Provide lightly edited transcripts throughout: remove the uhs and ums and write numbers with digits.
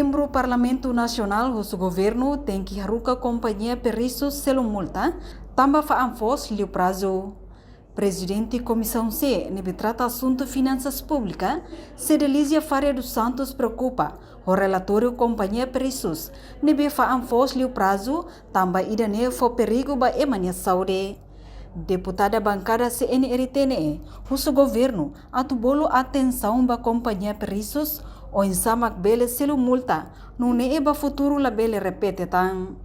Membro Parlamento Nasional do Governo tem que haruka companhia periços selo multa, tamba faanfos liu prazo. Presidente Comissão C, nebe trata assunto finanças públicas, Cedelísia Faria dos Santos preocupa, o relatório companhia periços, nebe faanfos liu prazo, tamba idane fo perigo ba emania saúde. Deputada bancada CNRTNE, o governo, atubolo atenção ba companhia periços, o insamak bele selo multa, não ne eba futuro la bele repete tang.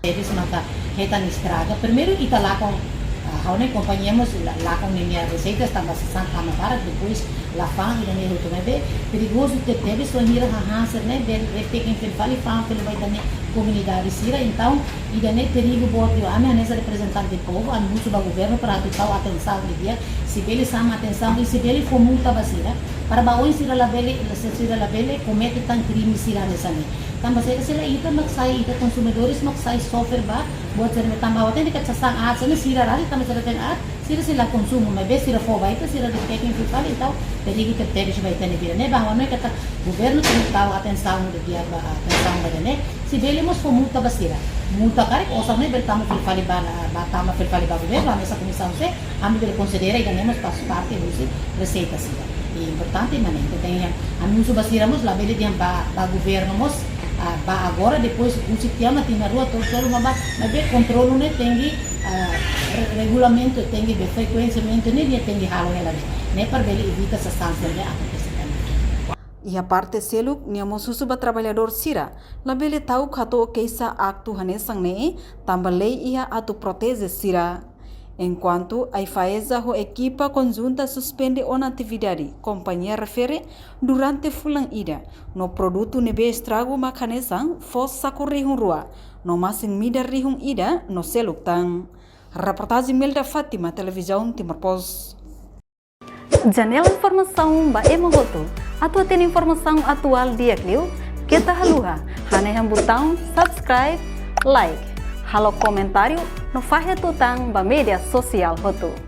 Eles mata reta na estrada. Primeiro ita lá com a companhiamos lá com minha receita estava santa para depois lá fang ida ne roto be perigoso ter teve só ir a hanser né bel tem que fali fang pelo vai da comunidade sira então ida ne perigo bote a minha nessa representante do povo a muito do governo para atuar atenção de dia se ele sama atenção e se ele for multa basira para baoi sira la bele comete tan crime sira nessa ne tambah sila ita magsay ita consumidores magsay soffer ba buat sila tambah waten dekat sasang at sila sira rali tambah sila ten at sila konsumo may be sila fo ba ita sila de taking people itaw perigi ter perish ba ita ne bira ne ba wano kata governo tinitaw atenção de dia ba atenção ba ne si bele mos fo multa ba sira multa karek osa ne bertamo filfali ba tama filfali ba governo nessa comissão se ami bele considera ida ne mos parte do receita sila importante manente tem anúncio basiramos lá bele dia ba governo mos ba agora depois o sistema tem na rua todo mas controle né tem regulamento tem de frequenciamento né tem de halo ela né para ele evita essa sanção né acontecendo. E a parte selo niamo susuba trabalhador sira labele tau kato keisa aktu hanesang ne tambah lei ia atu protege sira. Enquanto a FAESA ho equipa conjunta suspende ona atividade companhia refere durante fulang ida no produto nebe estrago makanesang fos sakurihung rua no masing midar rihung ida no seluktang. Reportagem Melda Fátima, Televisão Timor Post. Janela informação ba emogoto atau tem informação atual dia kliu kita haluha haneham botão subscribe like halo comentário no fahe tutang ba media sosial hotu.